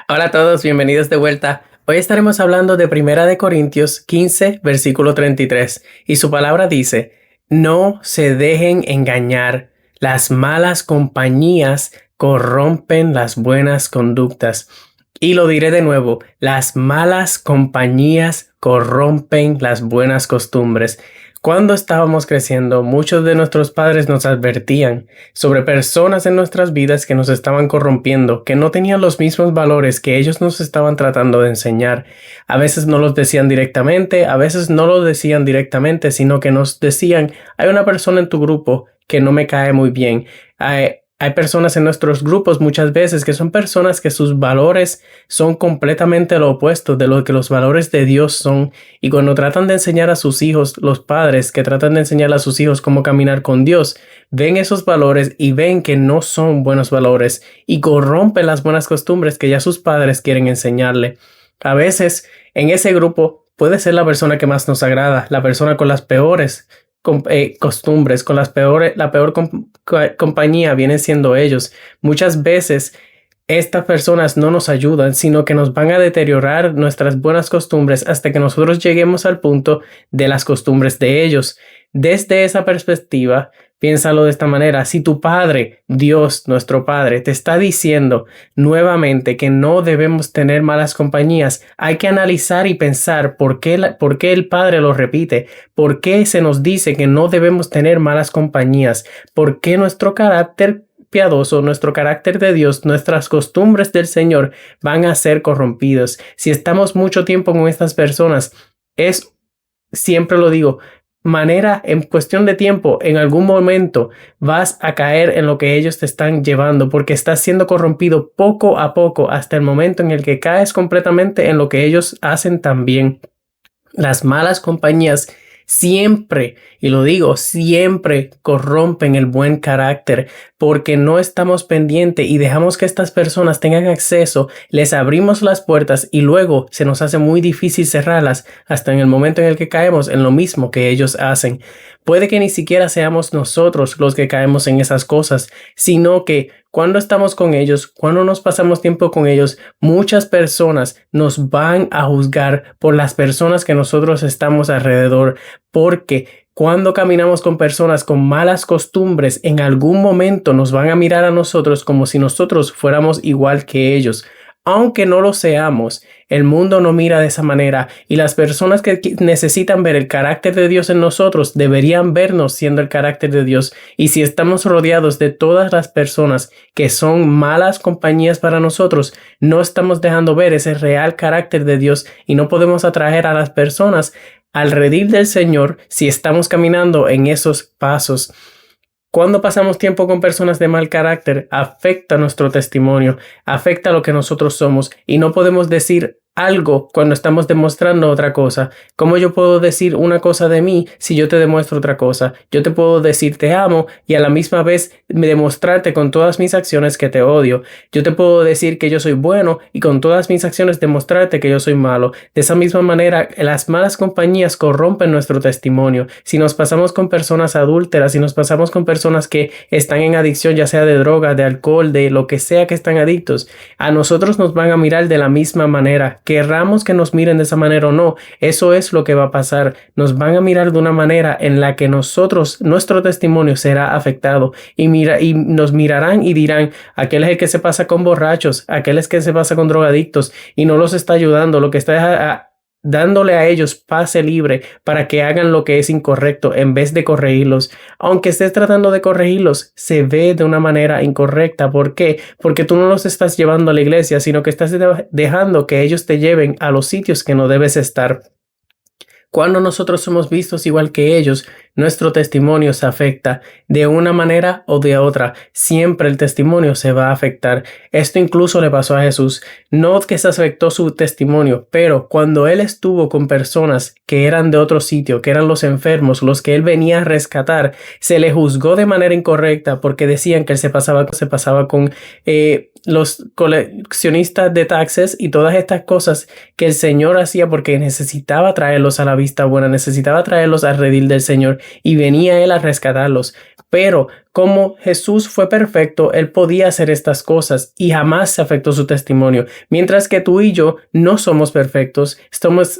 Hola a todos, bienvenidos de vuelta. Hoy estaremos hablando de Primera de Corintios 15, versículo 33, y su palabra dice: No se dejen engañar, las malas compañías corrompen las buenas conductas. Y lo diré de nuevo, las malas compañías corrompen las buenas costumbres. Cuando estábamos creciendo, muchos de nuestros padres nos advertían sobre personas en nuestras vidas que nos estaban corrompiendo, que no tenían los mismos valores que ellos nos estaban tratando de enseñar. A veces no los decían directamente, a veces no lo decían directamente, sino que nos decían: hay una persona en tu grupo que no me cae muy bien. Hay personas en nuestros grupos muchas veces que son personas que sus valores son completamente lo opuesto de lo que los valores de Dios son. Y cuando tratan de enseñar a sus hijos, los padres que tratan de enseñar a sus hijos cómo caminar con Dios, ven esos valores y ven que no son buenos valores y corrompen las buenas costumbres que ya sus padres quieren enseñarle. A veces en ese grupo puede ser la persona que más nos agrada, la persona con las peores costumbres, con la peor compañía vienen siendo ellos. Muchas veces estas personas no nos ayudan, sino que nos van a deteriorar nuestras buenas costumbres hasta que nosotros lleguemos al punto de las costumbres de ellos. Desde esa perspectiva, piénsalo de esta manera: si tu Padre, Dios, nuestro Padre, te está diciendo nuevamente que no debemos tener malas compañías, hay que analizar y pensar por qué el Padre lo repite, por qué se nos dice que no debemos tener malas compañías, por qué nuestro carácter piadoso, nuestro carácter de Dios, nuestras costumbres del Señor van a ser corrompidos. Si estamos mucho tiempo con estas personas, siempre lo digo, en cuestión de tiempo, en algún momento vas a caer en lo que ellos te están llevando, porque estás siendo corrompido poco a poco hasta el momento en el que caes completamente en lo que ellos hacen también. Las malas compañías siempre, y lo digo, siempre corrompen el buen carácter, porque no estamos pendientes y dejamos que estas personas tengan acceso, les abrimos las puertas y luego se nos hace muy difícil cerrarlas hasta en el momento en el que caemos en lo mismo que ellos hacen. Puede que ni siquiera seamos nosotros los que caemos en esas cosas, sino que cuando estamos con ellos, cuando nos pasamos tiempo con ellos, muchas personas nos van a juzgar por las personas que nosotros estamos alrededor, porque cuando caminamos con personas con malas costumbres, en algún momento nos van a mirar a nosotros como si nosotros fuéramos igual que ellos. Aunque no lo seamos, el mundo no mira de esa manera, y las personas que necesitan ver el carácter de Dios en nosotros deberían vernos siendo el carácter de Dios. Y si estamos rodeados de todas las personas que son malas compañías para nosotros, no estamos dejando ver ese real carácter de Dios y no podemos atraer a las personas al redil del Señor si estamos caminando en esos pasos. Cuando pasamos tiempo con personas de mal carácter, afecta nuestro testimonio, afecta lo que nosotros somos, y no podemos decir algo cuando estamos demostrando otra cosa. ¿Cómo yo puedo decir una cosa de mí si yo te demuestro otra cosa? Yo te puedo decir te amo y a la misma vez demostrarte con todas mis acciones que te odio. Yo te puedo decir que yo soy bueno y con todas mis acciones demostrarte que yo soy malo. De esa misma manera, las malas compañías corrompen nuestro testimonio. Si nos pasamos con personas adúlteras, si nos pasamos con personas que están en adicción, ya sea de droga, de alcohol, de lo que sea que están adictos, a nosotros nos van a mirar de la misma manera. Querramos que nos miren de esa manera o no, eso es lo que va a pasar. Nos van a mirar de una manera en la que nuestro testimonio será afectado, y nos mirarán y dirán: aquel es el que se pasa con borrachos, aquel es que se pasa con drogadictos y no los está ayudando, lo que está dándole a ellos pase libre para que hagan lo que es incorrecto en vez de corregirlos. Aunque estés tratando de corregirlos, se ve de una manera incorrecta. ¿Por qué? Porque tú no los estás llevando a la iglesia, sino que estás dejando que ellos te lleven a los sitios que no debes estar. Cuando nosotros somos vistos igual que ellos, nuestro testimonio se afecta de una manera o de otra. Siempre el testimonio se va a afectar. Esto incluso le pasó a Jesús. No que se afectó su testimonio, pero cuando él estuvo con personas que eran de otro sitio, que eran los enfermos, los que él venía a rescatar, se le juzgó de manera incorrecta porque decían que él se pasaba con los coleccionistas de taxes y todas estas cosas que el Señor hacía porque necesitaba traerlos a la vista buena, necesitaba traerlos al redil del Señor. y venía Él a rescatarlos. Pero como Jesús fue perfecto, Él podía hacer estas cosas y jamás se afectó su testimonio. Mientras que tú y yo no somos perfectos,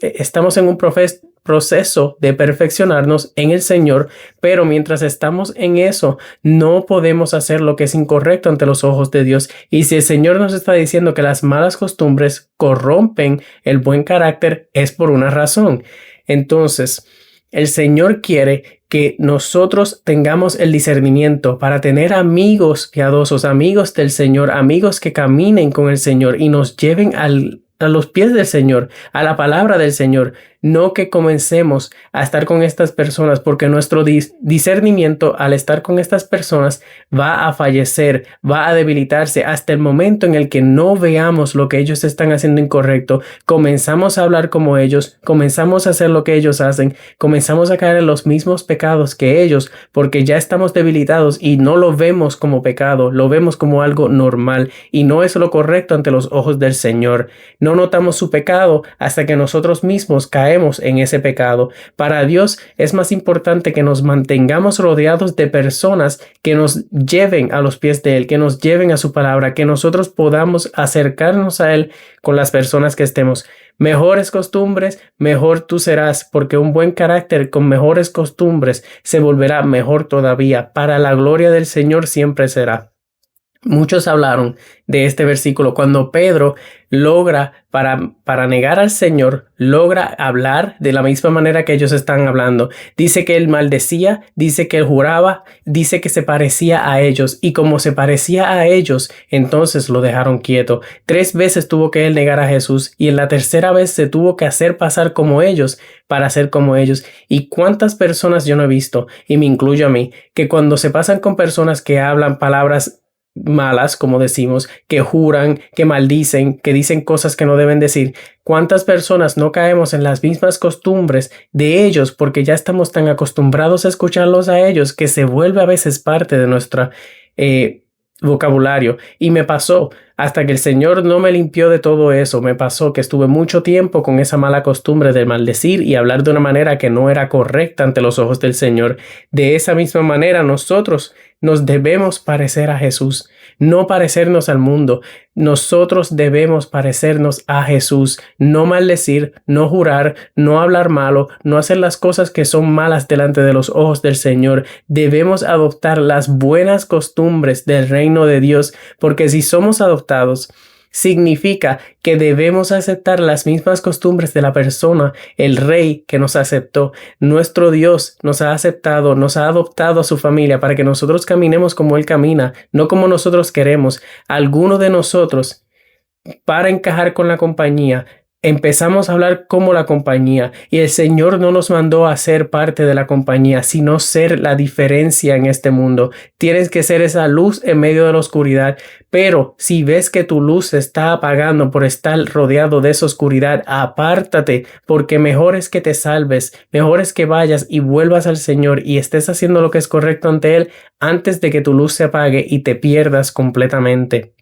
estamos en un proceso de perfeccionarnos en el Señor, pero mientras estamos en eso, no podemos hacer lo que es incorrecto ante los ojos de Dios. Y si el Señor nos está diciendo que las malas costumbres corrompen el buen carácter, es por una razón. Entonces, el Señor quiere que nosotros tengamos el discernimiento para tener amigos piadosos, amigos del Señor, amigos que caminen con el Señor y nos lleven a los pies del Señor, a la palabra del Señor. No que comencemos a estar con estas personas, porque nuestro discernimiento al estar con estas personas va a fallecer, va a debilitarse hasta el momento en el que no veamos lo que ellos están haciendo incorrecto. Comenzamos a hablar como ellos, comenzamos a hacer lo que ellos hacen, comenzamos a caer en los mismos pecados que ellos, porque ya estamos debilitados y no lo vemos como pecado, lo vemos como algo normal y no es lo correcto ante los ojos del Señor. No notamos su pecado hasta que nosotros mismos caemos en ese pecado. Para Dios es más importante que nos mantengamos rodeados de personas que nos lleven a los pies de Él, que nos lleven a su palabra, que nosotros podamos acercarnos a Él con las personas que estemos. Mejores costumbres, mejor tú serás, porque un buen carácter con mejores costumbres se volverá mejor todavía. Para la gloria del Señor siempre será. Muchos hablaron de este versículo cuando Pedro logra, para negar al Señor, logra hablar de la misma manera que ellos están hablando. Dice que él maldecía, dice que él juraba, dice que se parecía a ellos y como se parecía a ellos, entonces lo dejaron quieto. 3 veces tuvo que él negar a Jesús y en la tercera vez se tuvo que hacer pasar como ellos para ser como ellos. ¿Y cuántas personas yo no he visto, y me incluyo a mí, que cuando se pasan con personas que hablan palabras malas, como decimos, que juran, que maldicen, que dicen cosas que no deben decir? ¿Cuántas personas no caemos en las mismas costumbres de ellos porque ya estamos tan acostumbrados a escucharlos a ellos que se vuelve a veces parte de nuestra vocabulario? Y me pasó, hasta que el Señor no me limpió de todo eso, me pasó que estuve mucho tiempo con esa mala costumbre de maldecir y hablar de una manera que no era correcta ante los ojos del Señor. De esa misma manera nosotros nos debemos parecer a Jesús, no parecernos al mundo. Nosotros debemos parecernos a Jesús, no maldecir, no jurar, no hablar malo, no hacer las cosas que son malas delante de los ojos del Señor. Debemos adoptar las buenas costumbres del reino de Dios, porque si somos adoptados, significa que debemos aceptar las mismas costumbres de la persona, el rey que nos aceptó. Nuestro Dios nos ha aceptado, nos ha adoptado a su familia para que nosotros caminemos como Él camina, no como nosotros queremos. Alguno de nosotros, para encajar con la compañía, empezamos a hablar como la compañía, y el Señor no nos mandó a ser parte de la compañía, sino ser la diferencia en este mundo. Tienes que ser esa luz en medio de la oscuridad, pero si ves que tu luz se está apagando por estar rodeado de esa oscuridad, apártate, porque mejor es que te salves, mejor es que vayas y vuelvas al Señor y estés haciendo lo que es correcto ante Él antes de que tu luz se apague y te pierdas completamente.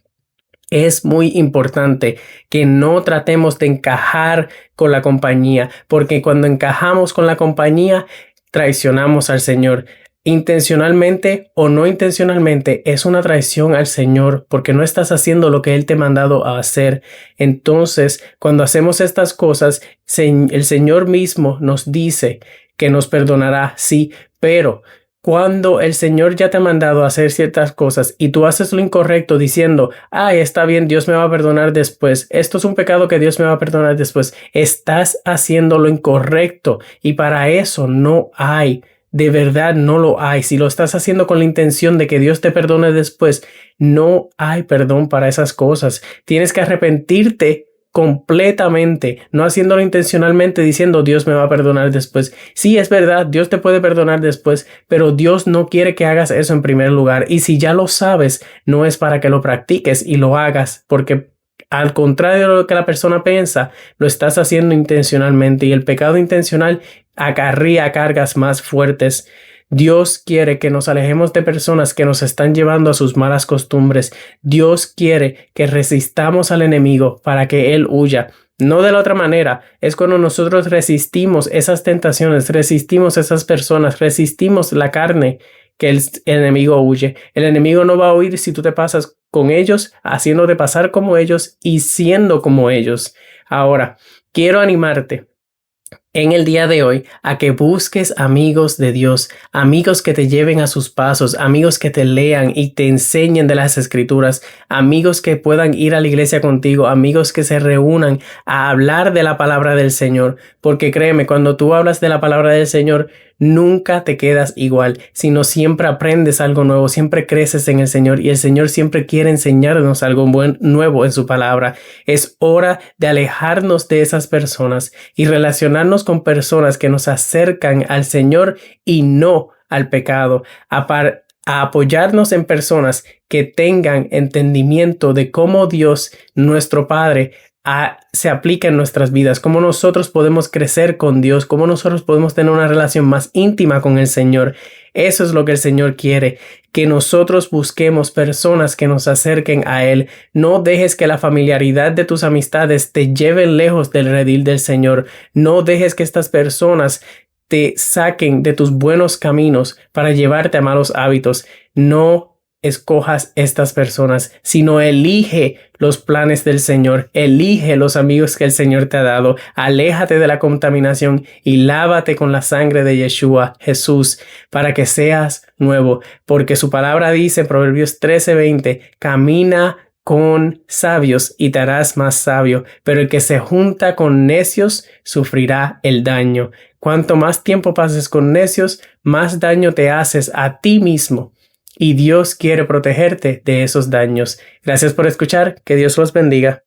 Es muy importante que no tratemos de encajar con la compañía, porque cuando encajamos con la compañía, traicionamos al Señor. Intencionalmente o no intencionalmente, es una traición al Señor, porque no estás haciendo lo que Él te ha mandado a hacer. Entonces, cuando hacemos estas cosas, el Señor mismo nos dice que nos perdonará, sí, pero cuando el Señor ya te ha mandado a hacer ciertas cosas y tú haces lo incorrecto diciendo, está bien, Dios me va a perdonar después, esto es un pecado que Dios me va a perdonar después, estás haciendo lo incorrecto y para eso no hay, de verdad no lo hay. Si lo estás haciendo con la intención de que Dios te perdone después, no hay perdón para esas cosas. Tienes que arrepentirte completamente, no haciéndolo intencionalmente diciendo Dios me va a perdonar después. Sí, es verdad, Dios te puede perdonar después, pero Dios no quiere que hagas eso en primer lugar. Y si ya lo sabes, no es para que lo practiques y lo hagas, porque al contrario de lo que la persona piensa, lo estás haciendo intencionalmente y el pecado intencional acarrea cargas más fuertes. Dios quiere que nos alejemos de personas que nos están llevando a sus malas costumbres. Dios quiere que resistamos al enemigo para que él huya. No de la otra manera. Es cuando nosotros resistimos esas tentaciones, resistimos esas personas, resistimos la carne, que el enemigo huye. El enemigo no va a huir si tú te pasas con ellos, haciéndote pasar como ellos y siendo como ellos. Ahora, quiero animarte en el día de hoy a que busques amigos de Dios, amigos que te lleven a sus pasos, amigos que te lean y te enseñen de las escrituras, amigos que puedan ir a la iglesia contigo, amigos que se reúnan a hablar de la palabra del Señor, porque créeme, cuando tú hablas de la palabra del Señor, nunca te quedas igual, sino siempre aprendes algo nuevo, siempre creces en el Señor y el Señor siempre quiere enseñarnos algo nuevo en su palabra. Es hora de alejarnos de esas personas y relacionarnos con personas que nos acercan al Señor y no al pecado, a apoyarnos en personas que tengan entendimiento de cómo Dios, nuestro Padre, se aplica en nuestras vidas, cómo nosotros podemos crecer con Dios, cómo nosotros podemos tener una relación más íntima con el Señor. Eso es lo que el Señor quiere, que nosotros busquemos personas que nos acerquen a Él. No dejes que la familiaridad de tus amistades te lleven lejos del redil del Señor. No dejes que estas personas te saquen de tus buenos caminos para llevarte a malos hábitos. No escojas estas personas, sino elige los planes del Señor, elige los amigos que el Señor te ha dado, aléjate de la contaminación y lávate con la sangre de Yeshua, Jesús, para que seas nuevo, porque su palabra dice en Proverbios 13:20, camina con sabios y te harás más sabio, pero el que se junta con necios sufrirá el daño. Cuanto más tiempo pases con necios, más daño te haces a ti mismo. Y Dios quiere protegerte de esos daños. Gracias por escuchar. Que Dios los bendiga.